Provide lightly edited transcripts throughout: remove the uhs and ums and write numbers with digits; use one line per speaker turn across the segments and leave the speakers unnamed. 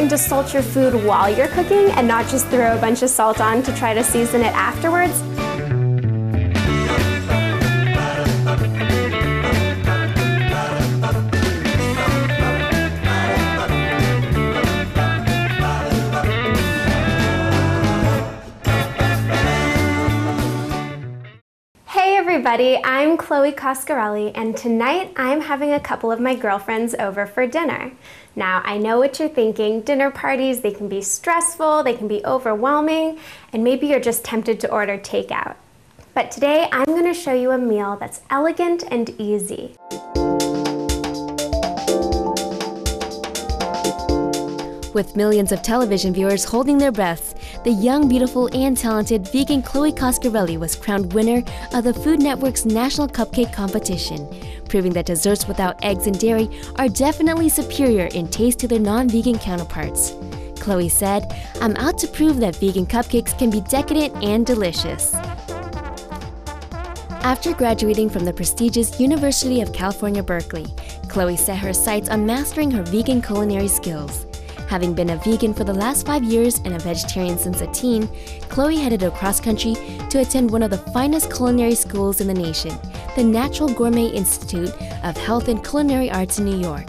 important to salt your food while you're cooking and not just throw a bunch of salt on to try to season it afterwards. Everybody, I'm Chloe Coscarelli, and tonight I'm having a couple of my girlfriends over for dinner. Now, I know what you're thinking. Dinner parties, they can be stressful, they can be overwhelming, and maybe you're just tempted to order takeout. But today, I'm going to show you a meal that's elegant and easy.
With millions of television viewers holding their breaths, the young, beautiful, and talented vegan Chloe Coscarelli was crowned winner of the Food Network's National Cupcake Competition, proving that desserts without eggs and dairy are definitely superior in taste to their non-vegan counterparts. Chloe said, "I'm out to prove that vegan cupcakes can be decadent and delicious." After graduating from the prestigious University of California, Berkeley, Chloe set her sights on mastering her vegan culinary skills. Having been a vegan for the last 5 years and a vegetarian since a teen, Chloe headed across country to attend one of the finest culinary schools in the nation, the Natural Gourmet Institute of Health and Culinary Arts in New York.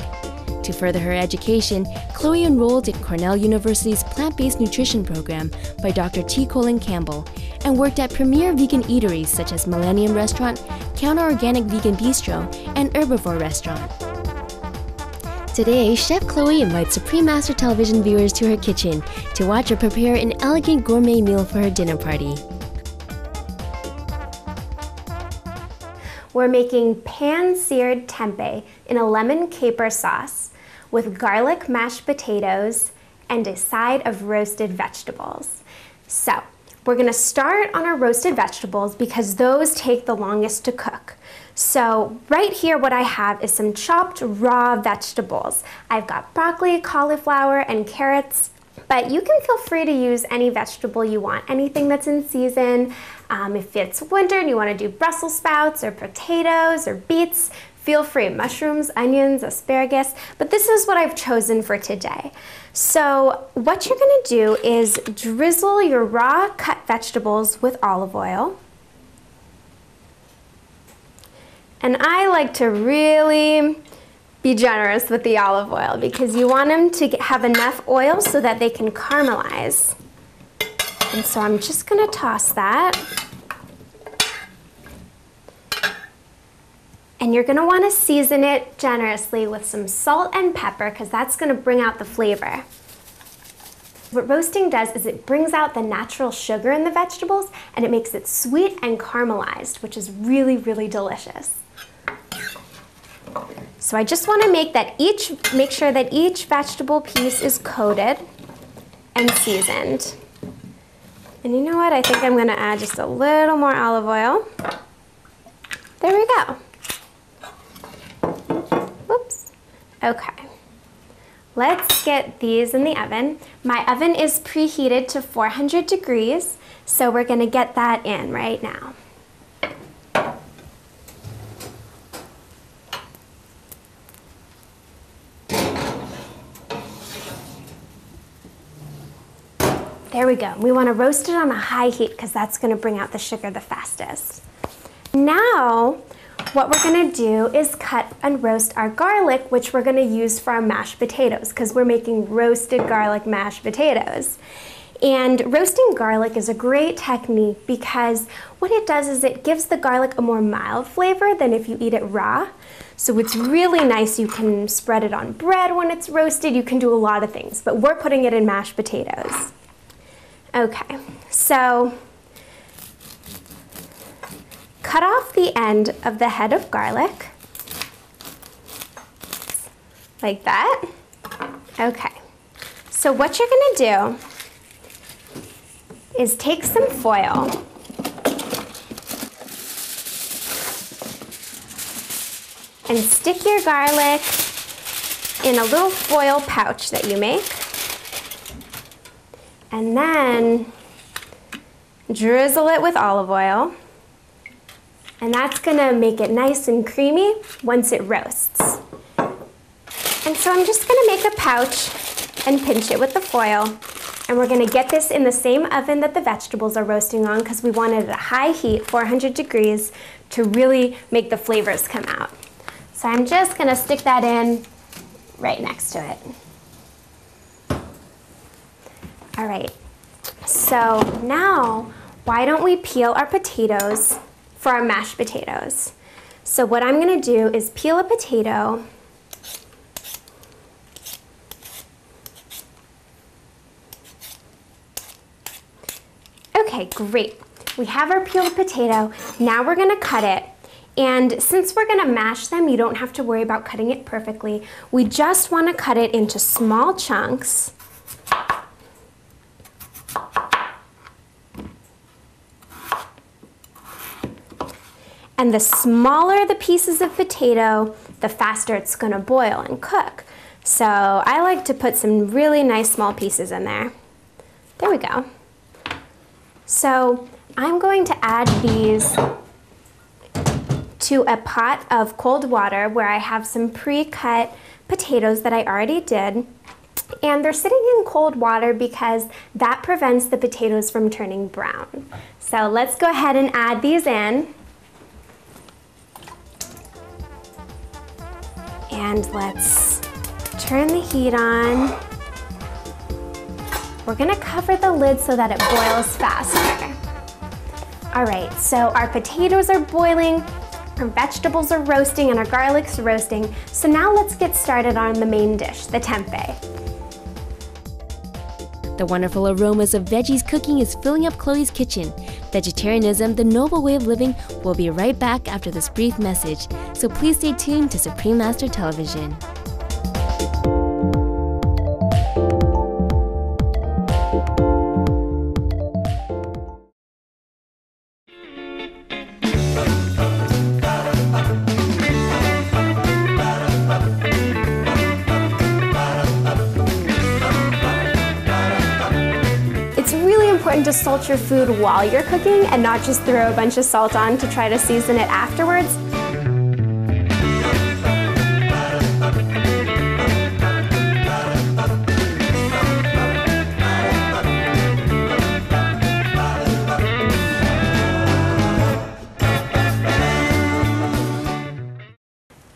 To further her education, Chloe enrolled in Cornell University's plant-based nutrition program by Dr. T. Colin Campbell and worked at premier vegan eateries such as Millennium Restaurant, Counter Organic Vegan Bistro, and Herbivore Restaurant. Today, Chef Chloe invites Supreme Master Television viewers to her kitchen to watch her prepare an elegant gourmet meal for her dinner party.
We're making pan-seared tempeh in a lemon caper sauce with garlic mashed potatoes and a side of roasted vegetables. So, we're going to start on our roasted vegetables because those take the longest to cook. So right here what I have is some chopped raw vegetables. I've got broccoli, cauliflower, and carrots, but you can feel free to use any vegetable you want, anything that's in season. If it's winter and you want to do Brussels sprouts or potatoes or beets, feel free. Mushrooms, onions, asparagus, but this is what I've chosen for today. So what you're going to do is drizzle your raw cut vegetables with olive oil. And I like to really be generous with the olive oil because you want them to have enough oil so that they can caramelize. And so I'm just going to toss that. And you're going to want to season it generously with some salt and pepper because that's going to bring out the flavor. What roasting does is it brings out the natural sugar in the vegetables and it makes it sweet and caramelized, which is really, really delicious. So I just want to make sure that each vegetable piece is coated and seasoned. And you know what? I think I'm going to add just a little more olive oil. There we go. Whoops. Okay. Let's get these in the oven. My oven is preheated to 400 degrees, so we're going to get that in right now. There we go. We want to roast it on a high heat because that's going to bring out the sugar the fastest. Now, what we're going to do is cut and roast our garlic, which we're going to use for our mashed potatoes because we're making roasted garlic mashed potatoes. And roasting garlic is a great technique because what it does is it gives the garlic a more mild flavor than if you eat it raw. So it's really nice. You can spread it on bread when it's roasted. You can do a lot of things, but we're putting it in mashed potatoes. Okay, so cut off the end of the head of garlic, like that. Okay, so what you're gonna do is take some foil and stick your garlic in a little foil pouch that you make. And then drizzle it with olive oil. And that's gonna make it nice and creamy once it roasts. And so I'm just gonna make a pouch and pinch it with the foil. And we're gonna get this in the same oven that the vegetables are roasting on because we want it at a high heat, 400 degrees, to really make the flavors come out. So I'm just gonna stick that in right next to it. All right, so now why don't we peel our potatoes for our mashed potatoes? So what I'm gonna do is peel a potato. Okay, great. We have our peeled potato. Now we're gonna cut it. And since we're gonna mash them, you don't have to worry about cutting it perfectly. We just wanna cut it into small chunks. And the smaller the pieces of potato, the faster it's gonna boil and cook. So I like to put some really nice small pieces in there. There we go. So I'm going to add these to a pot of cold water where I have some pre-cut potatoes that I already did. And they're sitting in cold water because that prevents the potatoes from turning brown. So let's go ahead and add these in. And let's turn the heat on. We're gonna cover the lid so that it boils faster. All right, so our potatoes are boiling, our vegetables are roasting, and our garlic's roasting. So now let's get started on the main dish, the tempeh.
The wonderful aromas of veggies cooking is filling up Chloe's kitchen. Vegetarianism, the noble way of living, will be right back after this brief message, so please stay tuned to Supreme Master Television.
Important to salt your food while you're cooking and not just throw a bunch of salt on to try to season it afterwards.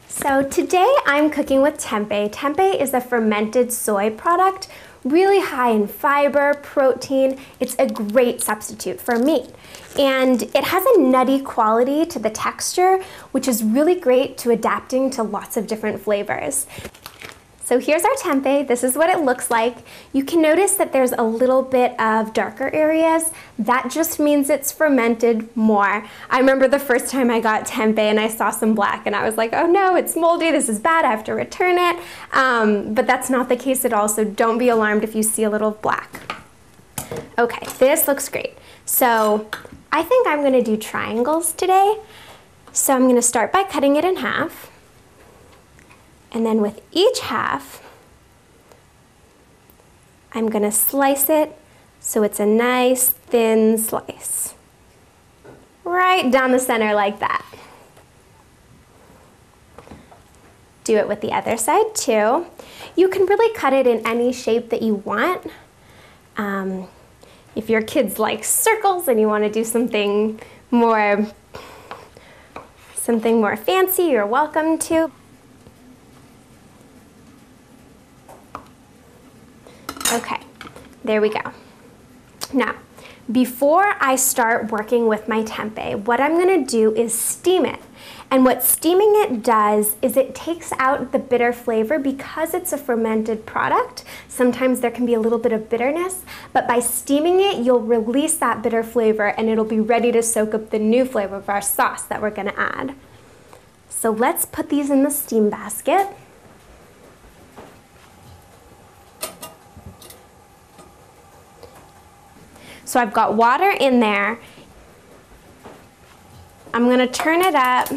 So today I'm cooking with tempeh. Tempeh is a fermented soy product, really high in fiber, protein. It's a great substitute for meat. And it has a nutty quality to the texture, which is really great to adapting to lots of different flavors. So here's our tempeh. This is what it looks like. You can notice that there's a little bit of darker areas. That just means it's fermented more. I remember the first time I got tempeh and I saw some black and I was like, oh no, it's moldy, this is bad, I have to return it. But that's not the case at all, so don't be alarmed if you see a little black. Okay, this looks great. So I think I'm gonna do triangles today. So I'm gonna start by cutting it in half. And then with each half, I'm gonna slice it so it's a nice thin slice. Right down the center like that. Do it with the other side too. You can really cut it in any shape that you want. If your kids like circles and you wanna do something more fancy, you're welcome to. Okay, there we go. Now, before I start working with my tempeh, what I'm gonna do is steam it. And what steaming it does is it takes out the bitter flavor because it's a fermented product. Sometimes there can be a little bit of bitterness, but by steaming it, you'll release that bitter flavor and it'll be ready to soak up the new flavor of our sauce that we're gonna add. So let's put these in the steam basket. So I've got water in there. I'm gonna turn it up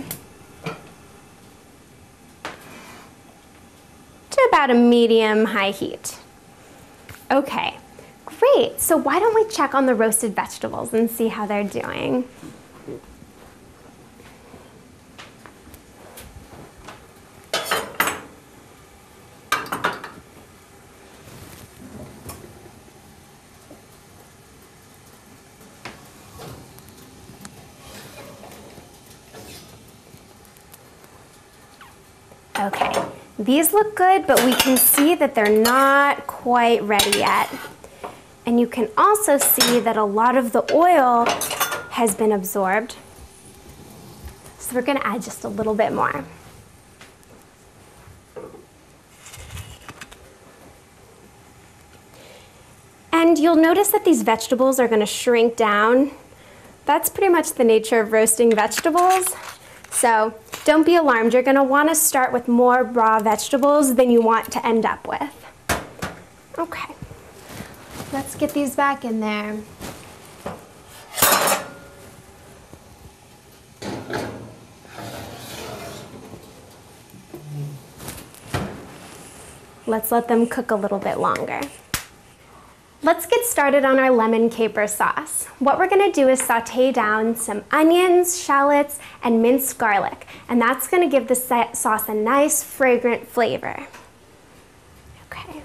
to about a medium-high heat. Okay, great. So why don't we check on the roasted vegetables and see how they're doing? Okay, these look good, but we can see that they're not quite ready yet. And you can also see that a lot of the oil has been absorbed. So we're gonna add just a little bit more. And you'll notice that these vegetables are gonna shrink down. That's pretty much the nature of roasting vegetables. So don't be alarmed, you're gonna wanna start with more raw vegetables than you want to end up with. Okay, let's get these back in there. Let's let them cook a little bit longer. Let's get started on our lemon caper sauce. What we're gonna do is saute down some onions, shallots, and minced garlic, and that's gonna give the sauce a nice fragrant flavor. Okay.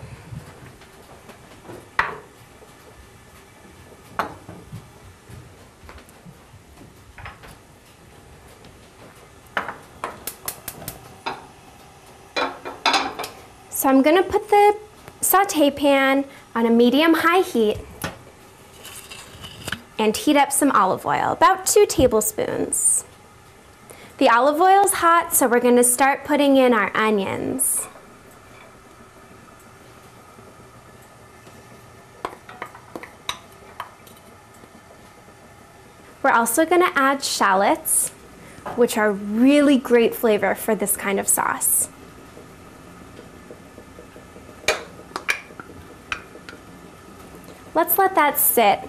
So I'm gonna put the saute pan on a medium-high heat and heat up some olive oil, about 2 tablespoons. The olive oil's hot, so we're gonna start putting in our onions. We're also gonna add shallots, which are really great flavor for this kind of sauce. Let's let that sit.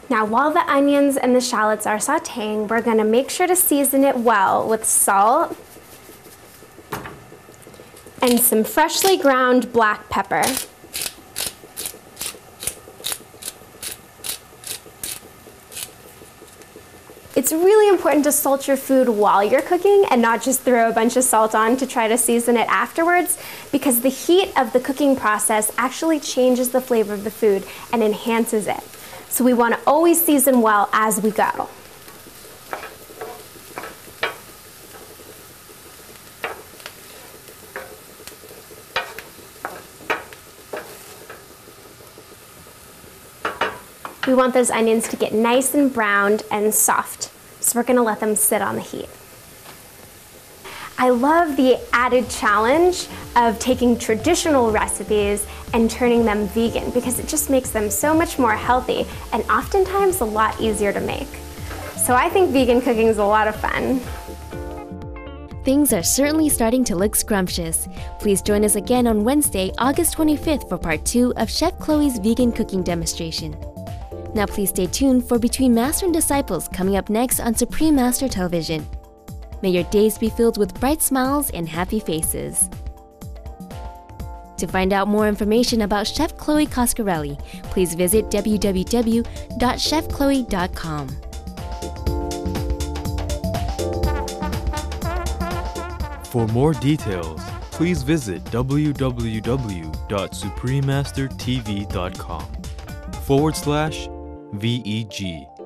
Now, while the onions and the shallots are sauteing, we're gonna make sure to season it well with salt and some freshly ground black pepper. It's really important to salt your food while you're cooking and not just throw a bunch of salt on to try to season it afterwards, because the heat of the cooking process actually changes the flavor of the food and enhances it. So we want to always season well as we go. We want those onions to get nice and browned and soft, so we're gonna let them sit on the heat. I love the added challenge of taking traditional recipes and turning them vegan, because it just makes them so much more healthy and oftentimes a lot easier to make. So I think vegan cooking is a lot of fun.
Things are certainly starting to look scrumptious. Please join us again on Wednesday, August 25th for part 2 of Chef Chloe's vegan cooking demonstration. Now please stay tuned for Between Master and Disciples coming up next on Supreme Master Television. May your days be filled with bright smiles and happy faces. To find out more information about Chef Chloe Coscarelli, please visit www.chefchloe.com.
For more details, please visit www.suprememastertv.com/VEG.